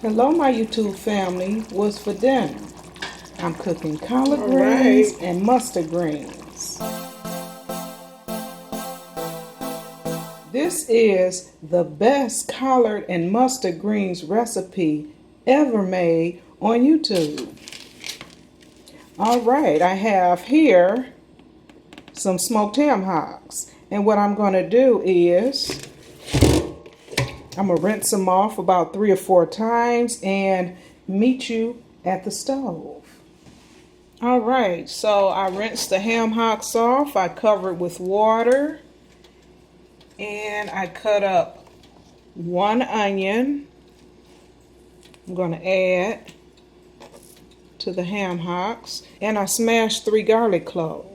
Hello, my YouTube family. What's for dinner? I'm cooking collard greens and mustard greens. This is the best collard and mustard greens recipe ever made on YouTube. Alright, I have here some smoked ham hocks. And what I'm going to do is I'm going to rinse them off about 3 or 4 times and meet you at the stove. Alright, so I rinsed the ham hocks off. I cover it with water. And I cut up 1 onion. I'm going to add to the ham hocks. And I smashed 3 garlic cloves.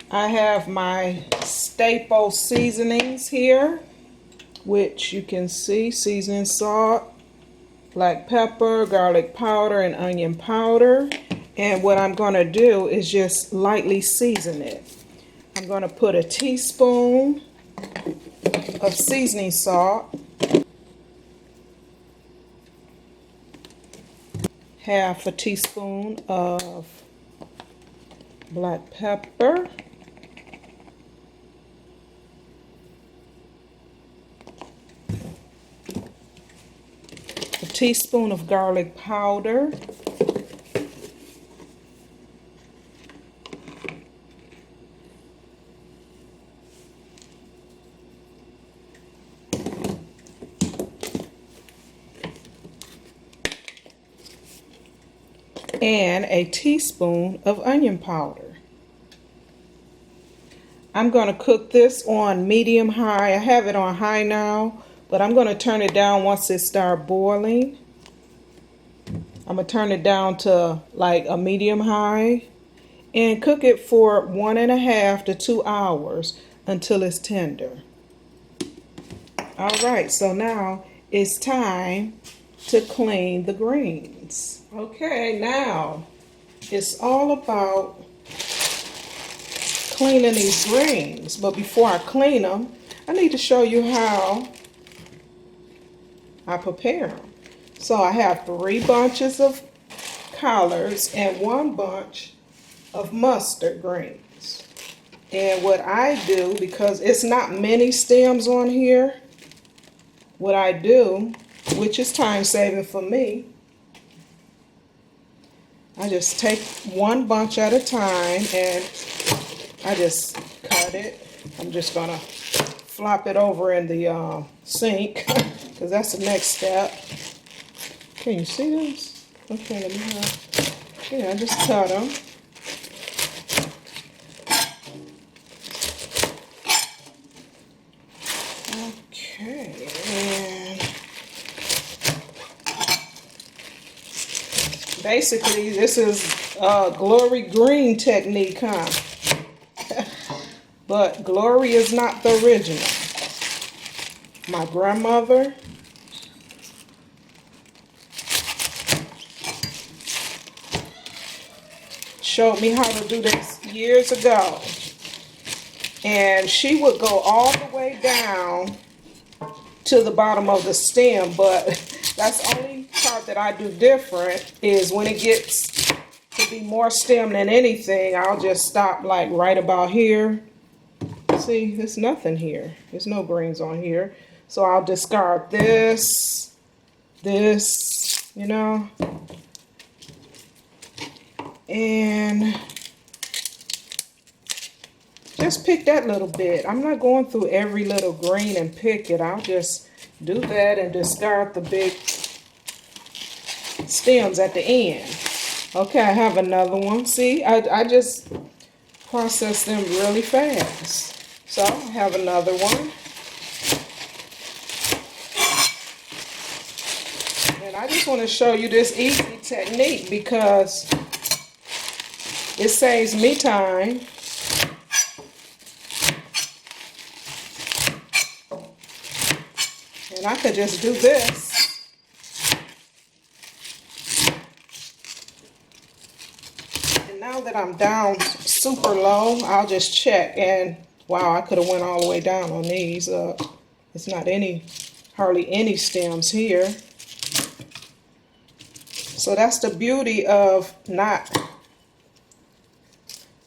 I have my staple seasonings here, which you can see: seasoning salt, black pepper, garlic powder, and onion powder. And what I'm going to do is just lightly season it. I'm going to put a teaspoon of seasoning salt, half a teaspoon of black pepper, a teaspoon of garlic powder, and a teaspoon of onion powder. I'm going to cook this on medium high. I have it on high now, but I'm going to turn it down once it starts boiling. I'm going to turn it down to like a medium high and cook it for 1.5 to 2 hours until it's tender. Alright, so now it's time to clean the greens. Okay, now it's all about cleaning these greens, but before I clean them, I need to show you how I prepare them. So I have 3 bunches of collards and 1 bunch of mustard greens. And what I do, because it's not many stems on here, what I do, which is time saving for me, I just take 1 bunch at a time and I just cut it. I'm just going to flop it over in the sink because that's the next step. Can you see this? Okay, let me have. Yeah, I just cut them. Okay, and basically this is Glory Green technique, huh? But Glory is not the original. My grandmother showed me how to do this years ago. And she would go all the way down to the bottom of the stem, but that's the only part that I do different is when it gets to be more stem than anything, I'll just stop like right about here. See, there's nothing here. There's no greens on here. So I'll discard this, you know, and just pick that little bit. I'm not going through every little green and pick it. I'll just do that and discard the big stems at the end. Okay, I have another one. See, I just process them really fast. So I have another one. And I just want to show you this easy technique because it saves me time. And I could just do this. And now that I'm down super low, I'll just check. And wow, I could have went all the way down on these. It's not hardly any stems here. So that's the beauty of not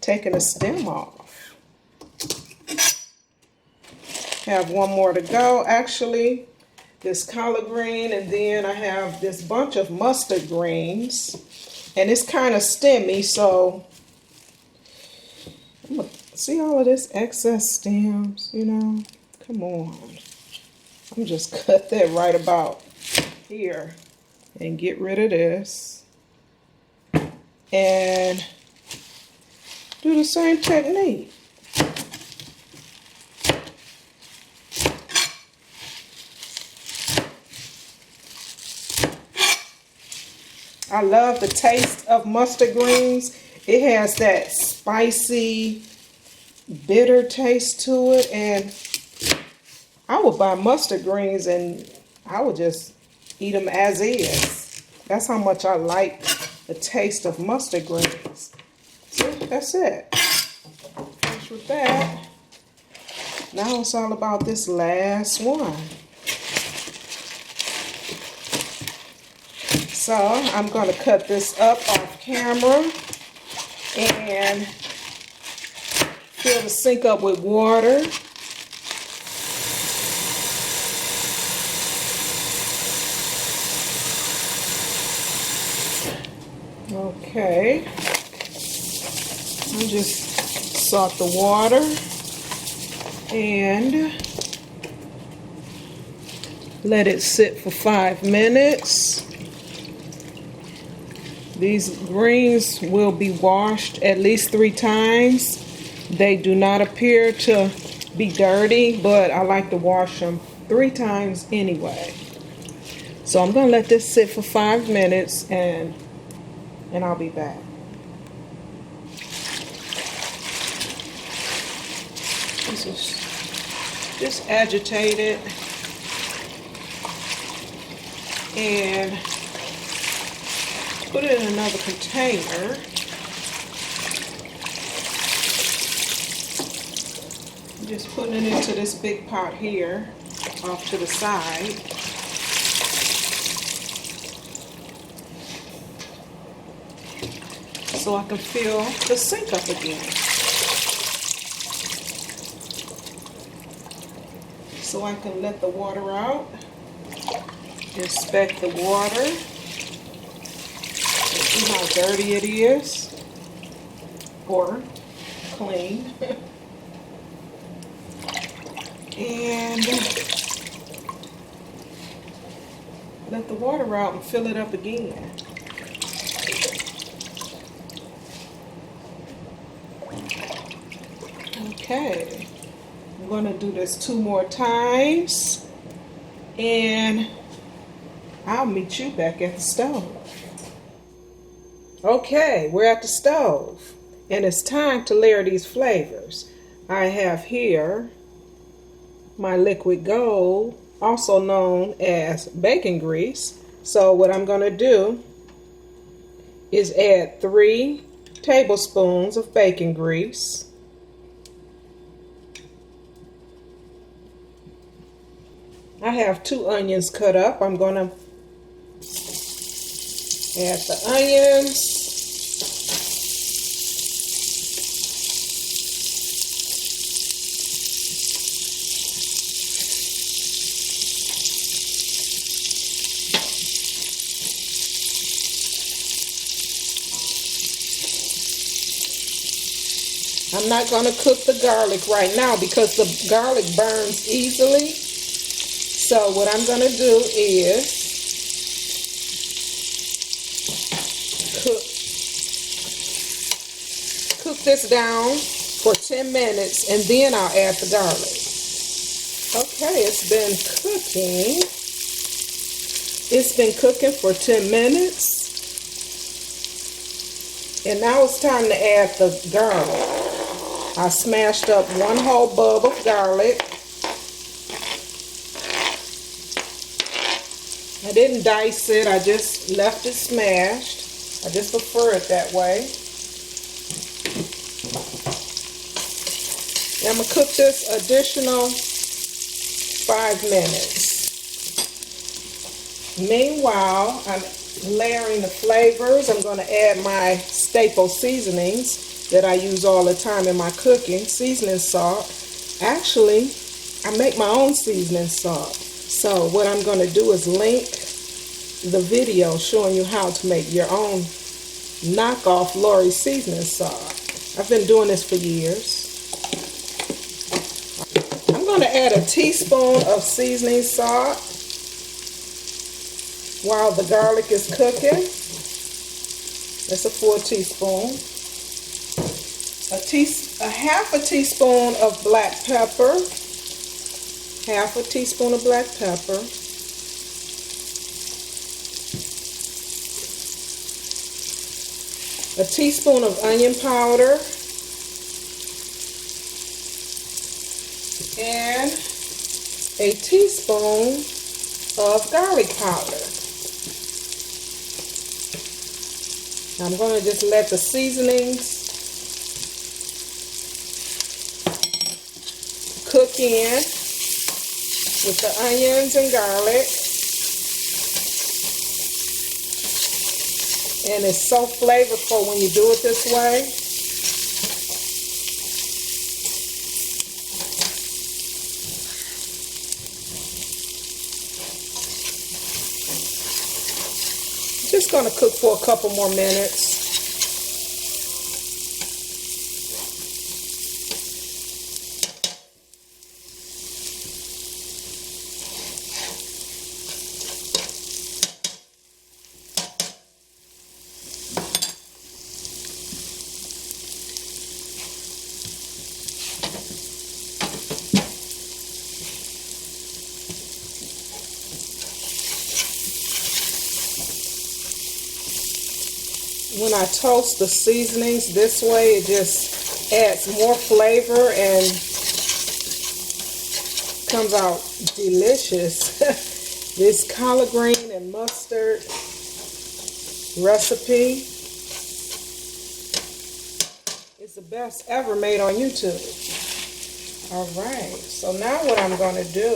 taking a stem off. Have one more to go. Actually, this collard green, and then I have this bunch of mustard greens. And it's kind of stemmy, so I'm gonna see all of this excess stems, you know. Come on. I'm just cut that right about here and get rid of this. And do the same technique. I love the taste of mustard greens. It has that spicy, bitter taste to it, and I would buy mustard greens and I would just eat them as is. That's how much I like the taste of mustard greens. So that's it. Finish with that. Now it's all about this last one. So I'm going to cut this up off camera and fill the sink up with water. Okay. I'll just salt the water and let it sit for 5 minutes. These greens will be washed at least 3 times. They do not appear to be dirty, but I like to wash them 3 times anyway. So I'm going to let this sit for 5 minutes and I'll be back. This is just agitated and put it in another container. I'm just putting it into this big pot here, off to the side. So I can fill the sink up again. So I can let the water out, inspect the water. See how dirty it is, or clean. And let the water out and fill it up again. Okay, I'm going to do this 2 more times and I'll meet you back at the stove. Okay, we're at the stove and it's time to layer these flavors. I have here my liquid gold, also known as bacon grease. So what I'm going to do is add 3 tablespoons of bacon grease. I have 2 onions cut up. I'm going to add the onions. I'm not going to cook the garlic right now because the garlic burns easily. So what I'm going to do is cook this down for 10 minutes and then I'll add the garlic. Okay, it's been cooking. It's been cooking for 10 minutes. And now it's time to add the garlic. I smashed up 1 whole bulb of garlic. I didn't dice it, I just left it smashed. I just prefer it that way. And I'm going to cook this additional 5 minutes. Meanwhile, I'm layering the flavors. I'm going to add my staple seasonings that I use all the time in my cooking. Seasoning salt. Actually, I make my own seasoning salt. So what I'm going to do is link the video showing you how to make your own knockoff Lori seasoning salt. I've been doing this for years. I'm going to add a teaspoon of seasoning salt while the garlic is cooking. That's a full teaspoon. A half a teaspoon of black pepper. Half a teaspoon of black pepper. A teaspoon of onion powder. And a teaspoon of garlic powder. I'm going to just let the seasonings cook in with the onions and garlic. And it's so flavorful when you do it this way. Just going to cook for a couple more minutes. When I toast the seasonings this way, it just adds more flavor and comes out delicious. This collard green and mustard recipe is the best ever made on YouTube. Alright, so now what I'm going to do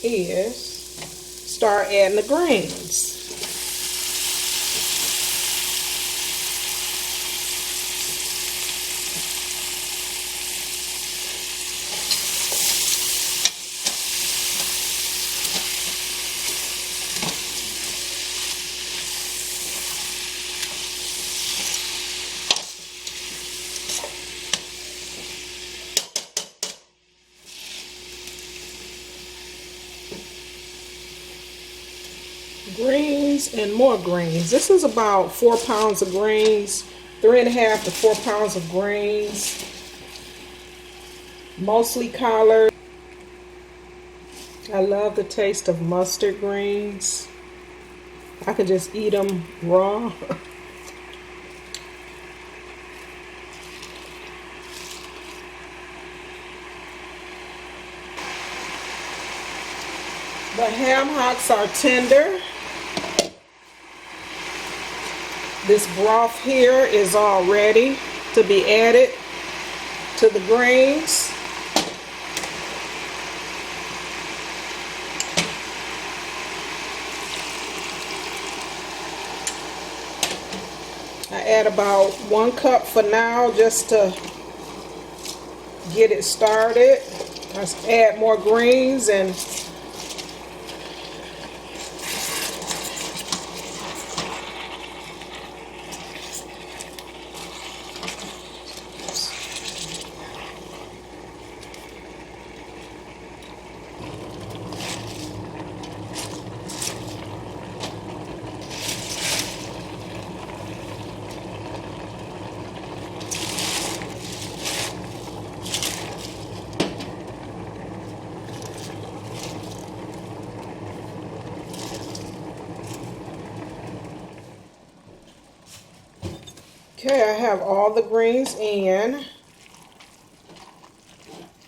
is start adding the greens. Greens and more greens. This is about 4 pounds of greens, 3.5 to 4 pounds of greens, mostly collard. I love the taste of mustard greens. I could just eat them raw. The ham hocks are tender. This broth here is all ready to be added to the greens. I add about 1 cup for now just to get it started. I add more greens and okay, I have all the greens in.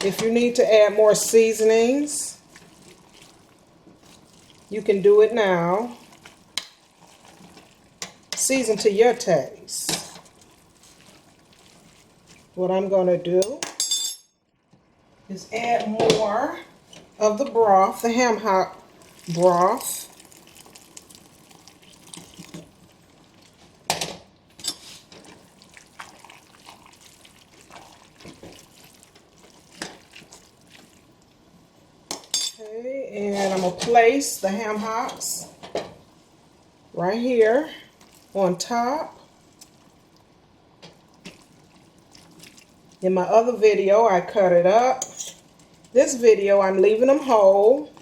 If you need to add more seasonings, you can do it now. Season to your taste. What I'm going to do is add more of the broth, the ham hock broth. Okay, and I'm going to place the ham hocks right here on top. In my other video, I cut it up. This video, I'm leaving them whole.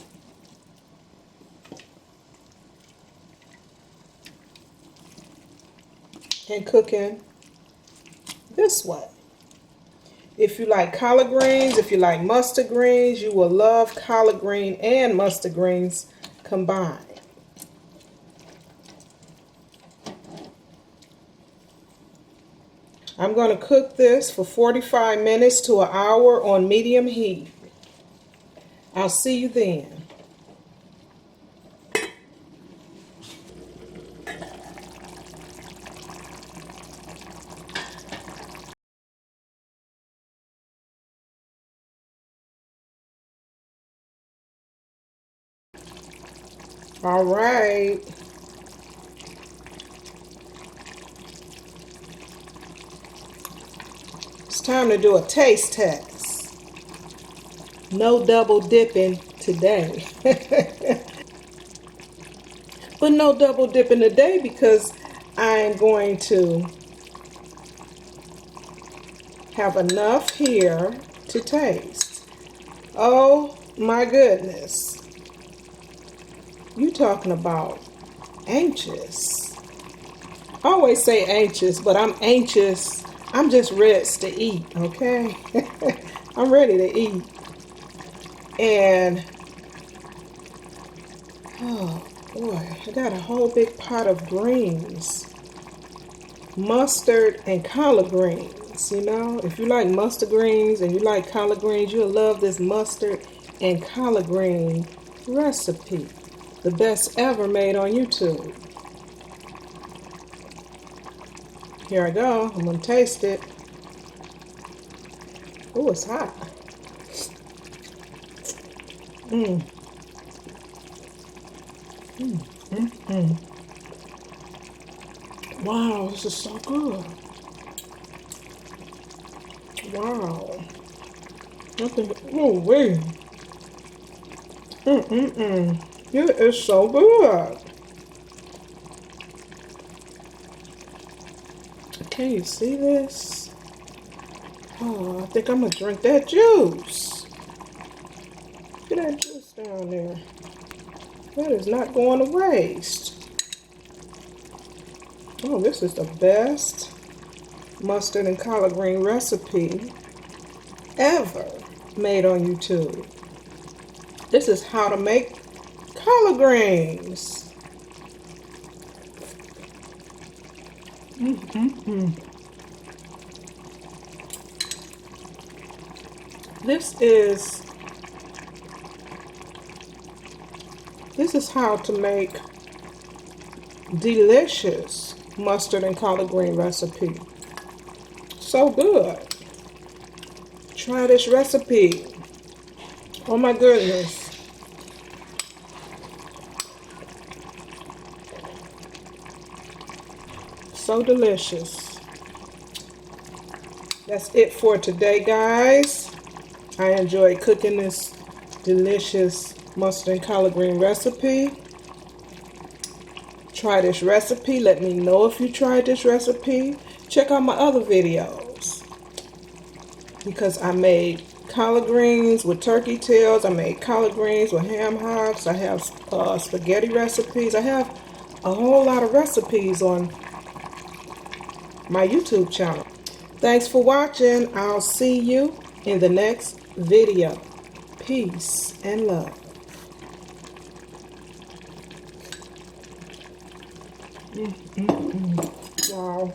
And cooking this way. If you like collard greens, if you like mustard greens, you will love collard green and mustard greens combined. I'm going to cook this for 45 minutes to an hour on medium heat. I'll see you then. All right. It's time to do a taste test. No double dipping today. But no double dipping today because I'm going to have enough here to taste. Oh my goodness. You talking about anxious. I always say anxious, but I'm anxious. I'm just ready to eat, okay? I'm ready to eat. And, oh boy, I got a whole big pot of greens. Mustard and collard greens, you know? If you like mustard greens and you like collard greens, you'll love this mustard and collard green recipe. The best ever made on YouTube. Here I go. I'm going to taste it. Oh, it's hot. Mmm. Mmm. Mmm. Mmm. Wow, this is so good. Wow. Nothing. Oh, wait. Mmm. Mmm. Mmm. It is so good. Can you see this? Oh, I think I'm going to drink that juice. Get that juice down there. That is not going to waste. Oh, this is the best mustard and collard green recipe ever made on YouTube. This is how to make collard greens. This is how to make delicious mustard and collard green recipe. So good. Try this recipe. Oh my goodness. So delicious. That's it for today, guys. I enjoyed cooking this delicious mustard and collard green recipe. Try this recipe. Let me know if you tried this recipe. Check out my other videos because I made collard greens with turkey tails. I made collard greens with ham hocks. I have spaghetti recipes. I have a whole lot of recipes on my YouTube channel. Thanks for watching. I'll see you in the next video. Peace and love. Wow.